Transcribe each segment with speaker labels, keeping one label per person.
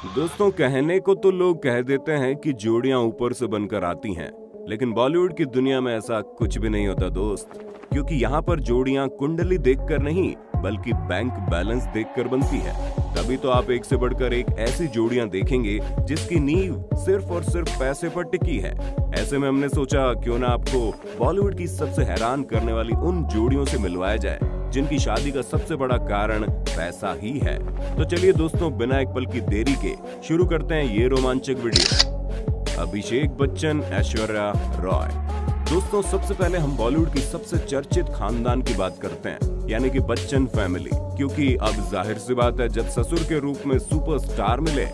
Speaker 1: दोस्तों, कहने को तो लोग कह देते हैं कि जोड़ियां ऊपर से बनकर आती हैं, लेकिन बॉलीवुड की दुनिया में ऐसा कुछ भी नहीं होता दोस्त। क्योंकि यहाँ पर जोड़ियां कुंडली देखकर नहीं बल्कि बैंक बैलेंस देखकर बनती है। तभी तो आप एक से बढ़कर एक ऐसी जोड़ियां देखेंगे जिसकी नींव सिर्फ और सिर्फ पैसे पर टिकी है। ऐसे में हमने सोचा क्यों ना आपको बॉलीवुड की सबसे हैरान करने वाली उन जोड़ियों से मिलवाया जाए जिनकी शादी का सबसे बड़ा कारण पैसा ही है। तो चलिए दोस्तों, बिना एक पल की देरी के शुरू करते हैं ये रोमांचक वीडियो। अभिषेक बच्चन, ऐश्वर्या रॉय। दोस्तों, सबसे पहले हम बॉलीवुड की सबसे चर्चित खानदान की बात करते हैं, यानी कि बच्चन फैमिली। क्योंकि अब जाहिर सी बात है, जब ससुर के रूप में सुपरस्टार मिले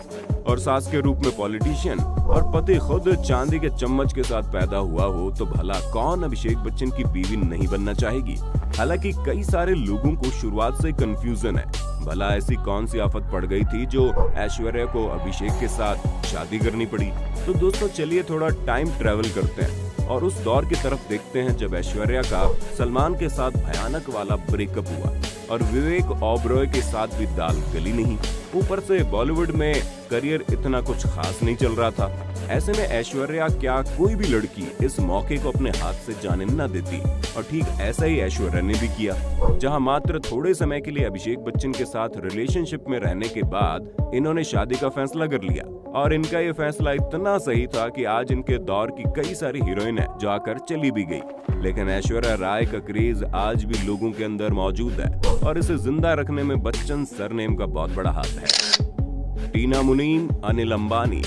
Speaker 1: और सास के रूप में पॉलिटिशियन और पति खुद चांदी के चम्मच के साथ पैदा हुआ हो, तो भला कौन अभिषेक बच्चन की बीवी नहीं बनना चाहेगी। हालांकि कई सारे लोगों को शुरुआत से कंफ्यूजन है, भला ऐसी कौन सी आफत पड़ गई थी जो ऐश्वर्या को अभिषेक के साथ शादी करनी पड़ी। तो दोस्तों, चलिए थोड़ा टाइम ट्रेवल करते हैं और उस दौर की तरफ देखते हैं जब ऐश्वर्या का सलमान के साथ भयानक वाला ब्रेकअप हुआ और विवेक ओबरॉय के साथ भी दाल गली नहीं। ऊपर से बॉलीवुड में करियर इतना कुछ खास नहीं चल रहा था। ऐसे में ऐश्वर्या क्या कोई भी लड़की इस मौके को अपने हाथ से जाने न देती, और ठीक ऐसा ही ऐश्वर्या ने भी किया। जहां मात्र थोड़े समय के लिए अभिषेक बच्चन के साथ रिलेशनशिप में रहने के बाद इन्होंने शादी का फैसला कर लिया, और इनका ये फैसला इतना सही था कि आज इनके दौर की कई सारी हीरोइन है जो आकर चली भी गई। लेकिन ऐश्वर्या राय का क्रेज आज भी लोगों के अंदर मौजूद है और इसे जिंदा रखने में बच्चन सरनेम का बहुत बड़ा हाथ है। टीना मुनीम, अनिल अंबानी।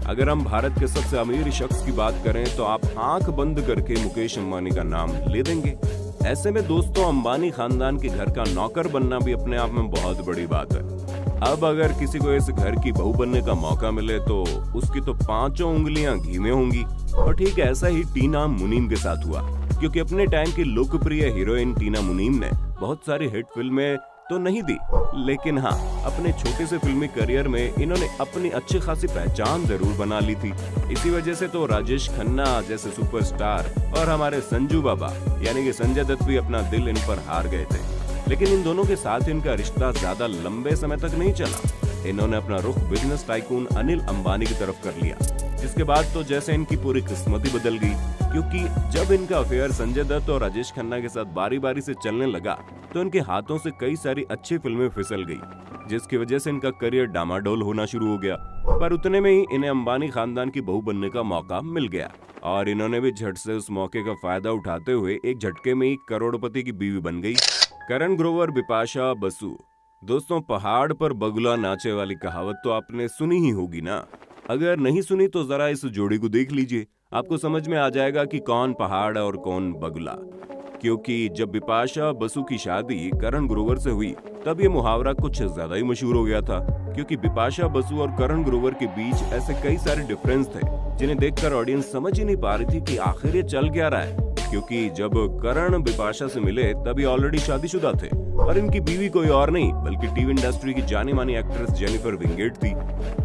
Speaker 1: अगर हम भारत के सबसे अमीर शख्स की बात करें तो आप आंख बंद करके मुकेश अंबानी का नाम ले देंगे। ऐसे में दोस्तों, अंबानी खानदान के घर का नौकर बनना भी अपने आप में बहुत बड़ी बात है। अब अगर किसी को इस घर की बहू बनने का मौका मिले तो उसकी तो पांचों उंगलियां घी में होंगी। और ठीक ऐसा ही टीना मुनीम के साथ हुआ, क्योंकि अपने टाइम की लोकप्रिय हीरोइन टीना मुनीम ने बहुत सारी हिट फिल्में तो नहीं दी, लेकिन हाँ, अपने छोटे से फिल्मी करियर में इन्होंने अपनी अच्छी खासी पहचान जरूर बना ली थी। इसी वजह से तो राजेश खन्ना जैसे सुपरस्टार और हमारे संजू बाबा यानी कि संजय दत्त भी अपना दिल इन पर हार गए थे। लेकिन इन दोनों के साथ इनका रिश्ता ज्यादा लंबे समय तक नहीं चला। इन्होंने अपना रुख बिजनेस टाइकून अनिल अंबानी की तरफ कर लिया, जिसके बाद तो जैसे इनकी पूरी किस्मत ही बदल गई। क्योंकि जब इनका अफेयर संजय दत्त और राजेश खन्ना के साथ बारी बारी से चलने लगा तो इनके हाथों से कई सारी अच्छी फिल्में फिसल गई, जिसकी वजह से इनका करियर डामाडोल होना शुरू हो गया। पर उतने में ही इन्हें अंबानी खानदान की बहू बनने का मौका मिल गया और इन्होंने भी झट से उस मौके का फायदा उठाते हुए एक झटके में ही करोड़पति की बीवी बन गई। करण ग्रोवर, बिपाशा बसु। दोस्तों, पहाड़ पर बगुला नाचे वाली कहावत तो आपने सुनी ही होगी ना। अगर नहीं सुनी तो जरा इस जोड़ी को देख लीजिए, आपको समझ में आ जाएगा कि कौन पहाड़ और कौन बगुला। क्योंकि जब बिपाशा बसु की शादी करण ग्रोवर से हुई तब ये मुहावरा कुछ ज्यादा ही मशहूर हो गया था। क्योंकि बिपाशा बसु और करण ग्रोवर के बीच ऐसे कई सारे डिफरेंस थे जिन्हें देखकर ऑडियंस समझ ही नहीं पा रही थी कि आखिर ये चल क्या रहा है। क्योंकि जब करण बिपाशा से मिले तभी ऑलरेडी शादीशुदा थे और इनकी बीवी कोई और नहीं बल्कि टीवी इंडस्ट्री की जानी मानी एक्ट्रेस जेनिफर विंगेट थी।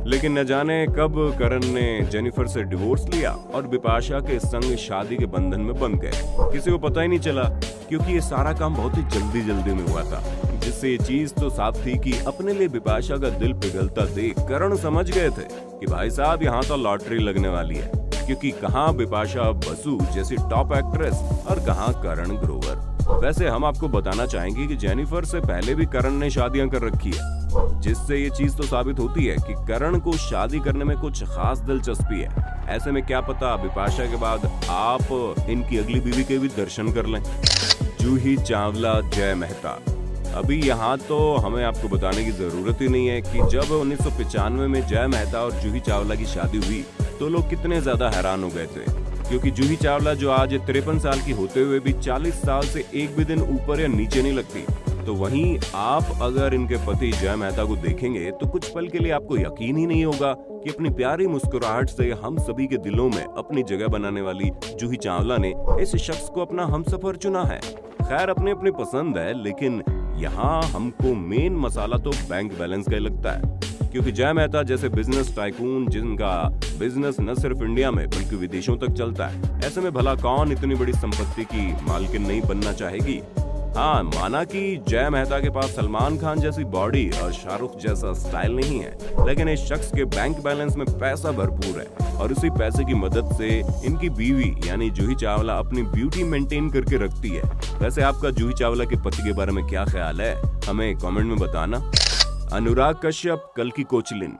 Speaker 1: लेकिन न जाने कब करण ने जेनिफर से डिवोर्स लिया और बिपाशा के संग शादी के बंधन में बंध गए। किसी को पता ही नहीं चला, क्योंकि ये सारा काम बहुत ही जल्दी में हुआ था, जिससे ये चीज तो साफ थी कि अपने लिए बिपाशा का दिल पिघलता देख करण समझ गए थे कि भाई साहब, यहाँ तो लॉटरी लगने वाली है। क्योंकि कहाँ बिपाशा बसु जैसी टॉप एक्ट्रेस और कहाँ करण ग्रोवर। वैसे हम आपको बताना चाहेंगे कि जेनिफर से पहले भी करण ने शादियां कर रखी है, जिससे ये चीज तो साबित होती है कि करण को शादी करने में कुछ खास दिलचस्पी है। ऐसे में क्या पता बिपाशा के बाद आप इनकी अगली बीवी के भी दर्शन कर लें। जूही चावला, जय मेहता। अभी यहाँ तो हमें आपको बताने की जरूरत ही नहीं है कि जब 1995 में जय मेहता और जूही चावला की शादी हुई तो लोग कितने ज्यादा हैरान हो गए थे। क्योंकि जूही चावला जो आज 53 साल की होते हुए भी 40 साल से एक भी दिन ऊपर या नीचे नहीं लगती, तो वहीं आप अगर इनके पति जय मेहता को देखेंगे तो कुछ पल के लिए आपको यकीन ही नहीं होगा कि अपनी प्यारी मुस्कुराहट से हम सभी के दिलों में अपनी जगह बनाने वाली जूही चावला ने इस शख्स को अपना हमसफर चुना है। खैर, अपनी अपनी पसंद है, लेकिन यहाँ हमको मेन मसाला तो बैंक बैलेंस का ही लगता है। क्योंकि जय मेहता जैसे बिजनेस टाइकून जिनका बिजनेस न सिर्फ इंडिया में बल्कि विदेशों तक चलता है, ऐसे में भला कौन इतनी बड़ी संपत्ति की मालकिन नहीं बनना चाहेगी। हाँ, माना कि जय मेहता के पास सलमान खान जैसी बॉडी और शाहरुख जैसा स्टाइल नहीं है, लेकिन इस शख्स के बैंक बैलेंस में पैसा भरपूर है और उसी पैसे की मदद से इनकी बीवी यानी जूही चावला अपनी ब्यूटी मेंटेन करके रखती है। वैसे आपका जूही चावला के पति के बारे में क्या ख्याल है, हमें कमेंट में बताना। अनुराग कश्यप कल की कोचलिन।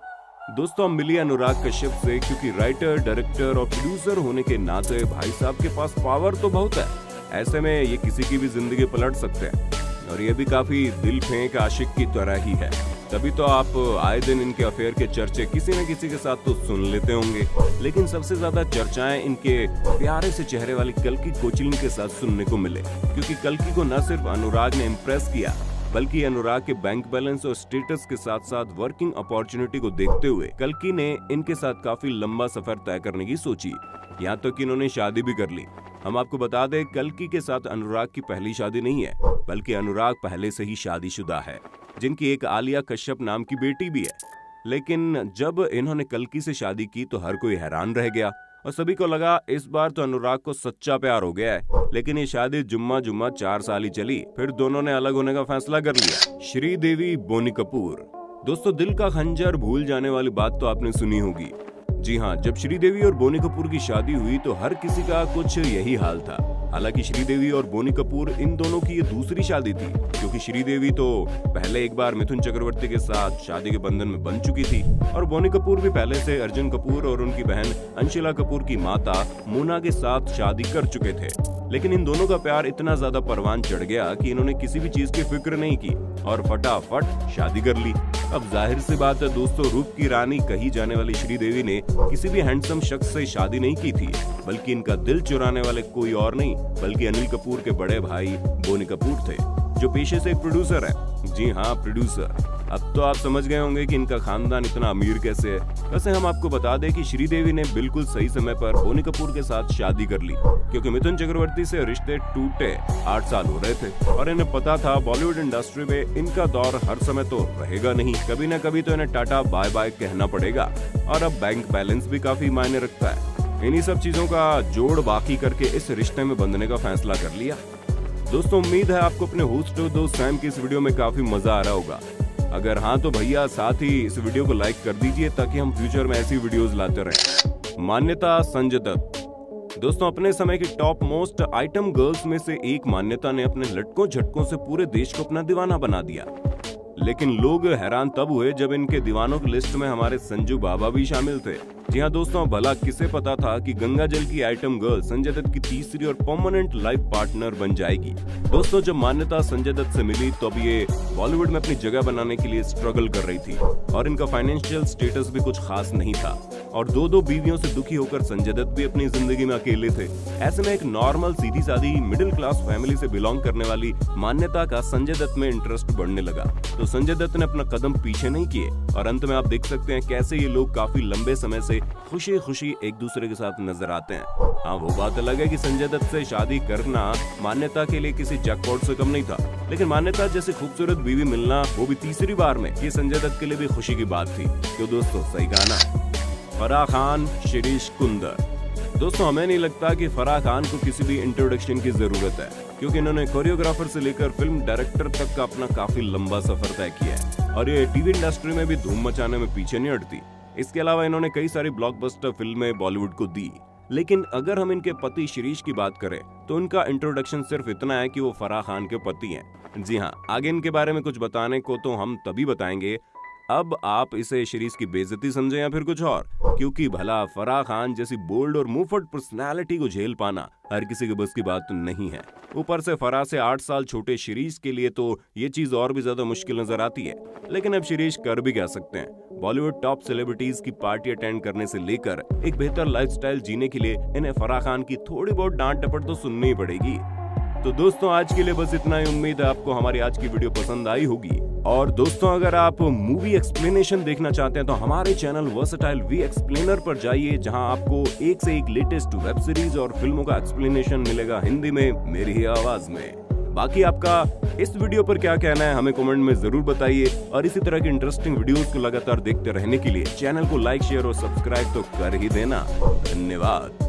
Speaker 1: दोस्तों, हम मिली अनुराग कश्यप से क्योंकि राइटर, डायरेक्टर और प्रोड्यूसर होने के नाते भाई साहब के पास पावर तो बहुत है। ऐसे में ये किसी की भी जिंदगी पलट सकते हैं और ये भी काफी दिल फेंक आशिक की तरह ही है। तभी तो आप आए दिन इनके अफेयर के चर्चे किसी न किसी के साथ तो सुन लेते होंगे, लेकिन सबसे ज्यादा चर्चाएं इनके प्यारे से चेहरे वाली कल्कि कोचलिन के साथ सुनने को मिले, क्योंकि कल्कि को न सिर्फ अनुराग ने इम्प्रेस किया बल्कि अनुराग के बैंक बैलेंस और स्टेटस के साथ साथ वर्किंग अपॉर्चुनिटी को देखते हुए कल्कि ने इनके साथ काफी लंबा सफर तय करने की सोची। यहाँ तक कि इन्होंने शादी भी कर ली। हम आपको बता दें, कल्कि के साथ अनुराग की पहली शादी नहीं है, बल्कि अनुराग पहले से ही शादीशुदा है, जिनकी एक आलिया कश्यप नाम की बेटी भी है। लेकिन जब इन्होंने कल्कि से शादी की तो हर कोई हैरान रह गया और सभी को लगा इस बार तो अनुराग को सच्चा प्यार हो गया है। लेकिन ये शादी जुम्मा 4 साल ही चली, फिर दोनों ने अलग होने का फैसला कर लिया। श्रीदेवी बोनी कपूर। दोस्तों, दिल का खंजर भूल जाने वाली बात तो आपने सुनी होगी। जी हाँ, जब श्रीदेवी और बोनी कपूर की शादी हुई तो हर किसी का कुछ यही हाल था। हालांकि श्रीदेवी और बोनी कपूर इन दोनों की ये दूसरी शादी थी, क्योंकि श्रीदेवी तो पहले एक बार मिथुन चक्रवर्ती के साथ शादी के बंधन में बंध चुकी थी और बोनी कपूर भी पहले से अर्जुन कपूर और उनकी बहन अंशिला कपूर की माता मोना के साथ शादी कर चुके थे। लेकिन इन दोनों का प्यार इतना ज्यादा परवान चढ़ गया कि इन्होंने किसी भी चीज की फिक्र नहीं की और फटाफट शादी कर ली। अब जाहिर सी बात है दोस्तों, रूप की रानी कही जाने वाली श्रीदेवी ने किसी भी हैंडसम शख्स से शादी नहीं की थी, बल्कि इनका दिल चुराने वाले कोई और नहीं बल्कि अनिल कपूर के बड़े भाई बोनी कपूर थे, जो पेशे से एक प्रोड्यूसर है। जी हाँ, प्रोड्यूसर। अब तो आप समझ गए होंगे कि इनका खानदान इतना अमीर कैसे है। वैसे हम आपको बता दें कि श्रीदेवी ने बिल्कुल सही समय पर बोनी कपूर के साथ शादी कर ली, क्योंकि मिथुन चक्रवर्ती से रिश्ते टूटे 8 साल हो रहे थे और इन्हें पता था बॉलीवुड इंडस्ट्री में इनका दौर हर समय तो रहेगा नहीं, कभी न कभी तो इन्हें टाटा बाय बाय कहना पड़ेगा। और अब बैंक बैलेंस भी काफी मायने रखता है। इन्हीं सब चीजों का जोड़ बाकी करके इस रिश्ते में बंधने का फैसला कर लिया। दोस्तों, उम्मीद है आपको अपने होस्ट दोस्त सैम की इस वीडियो में काफी मजा आ रहा होगा। अगर हाँ तो भैया साथ ही इस वीडियो को लाइक कर दीजिए ताकि हम फ्यूचर में ऐसी वीडियोस लाते रहें। मान्यता संजय दत्त। दोस्तों, अपने समय की टॉप मोस्ट आइटम गर्ल्स में से एक मान्यता ने अपने लटकों झटकों से पूरे देश को अपना दीवाना बना दिया। लेकिन लोग हैरान तब हुए जब इनके दीवानों की लिस्ट में हमारे संजू बाबा भी शामिल थे। जी हाँ दोस्तों, भला किसे पता था कि गंगा जल की आइटम गर्ल संजय दत्त की तीसरी और परमानेंट लाइफ पार्टनर बन जाएगी। दोस्तों, जब मान्यता संजय दत्त से मिली तो अब ये बॉलीवुड में अपनी जगह बनाने के लिए स्ट्रगल कर रही थी और इनका फाइनेंशियल स्टेटस भी कुछ खास नहीं था और दो बीवियों से दुखी होकर संजय दत्त भी अपनी जिंदगी में अकेले थे। ऐसे में एक नॉर्मल सीधी सादी मिडिल क्लास फैमिली से बिलोंग करने वाली मान्यता का संजय दत्त में इंटरेस्ट बढ़ने लगा, तो संजय दत्त ने अपना कदम पीछे नहीं किए और अंत में आप देख सकते हैं कैसे ये लोग काफी लंबे समय से खुशी खुशी एक दूसरे के साथ नजर आते हैं। हाँ, वो बात अलग है कि संजय दत्त से शादी करना मान्यता के लिए किसी जैकपॉट से कम नहीं था, लेकिन मान्यता जैसी खूबसूरत बीवी मिलना, वो भी तीसरी बार में, ये संजय दत्त के लिए भी खुशी की बात थी। तो दोस्तों, सही कहा ना। फराह खान, शिरीष कुंदर। दोस्तों, हमें नहीं लगता कि फराह खान को किसी भी इंट्रोडक्शन की जरूरत है, क्योंकि इन्होंने कोरियोग्राफर से लेकर फिल्म डायरेक्टर तक का अपना काफी लंबा सफर तय किया है और ये टीवी इंडस्ट्री में भी धूम मचाने में पीछे नहीं हटती। इसके अलावा इन्होंने कई सारी ब्लॉकबस्टर फिल्में बॉलीवुड को दी। लेकिन अगर हम इनके पति शिरीष की बात करें तो उनका इंट्रोडक्शन सिर्फ इतना है कि वो फराह खान के पति हैं। जी हाँ, आगे इनके बारे में कुछ बताने को तो हम तभी बताएंगे अब आप इसे शिरीष की बेइज्जती समझे या फिर कुछ और, क्योंकि भला फराह खान जैसी बोल्ड और मुंहफट पर्सनालिटी को झेल पाना हर किसी के बस की बात नहीं है। ऊपर से फराह से 8 साल छोटे शिरीष के लिए तो ये चीज और भी ज्यादा मुश्किल नजर आती है। लेकिन अब शिरीष कर भी क्या सकते हैं। बॉलीवुड टॉप सेलिब्रिटीज की पार्टी अटेंड करने से लेकर एक बेहतर लाइफस्टाइल जीने के लिए इन्हें फराह खान की थोड़ी बहुत डांट डपट तो सुननी ही पड़ेगी। तो दोस्तों, आज के लिए बस इतना ही। उम्मीद है आपको हमारी आज की वीडियो पसंद आई होगी। और दोस्तों, अगर आप मूवी एक्सप्लेनेशन देखना चाहते हैं तो हमारे चैनल वर्सेटाइल वी एक्सप्लेनर पर जाइए, जहां आपको एक से एक लेटेस्ट वेब सीरीज और फिल्मों का एक्सप्लेनेशन मिलेगा हिंदी में, मेरी ही आवाज में। बाकी आपका इस वीडियो पर क्या कहना है हमें कमेंट में जरूर बताइए और इसी तरह की इंटरेस्टिंग वीडियोस को लगातार देखते रहने के लिए चैनल को लाइक, शेयर और सब्सक्राइब तो कर ही देना। धन्यवाद।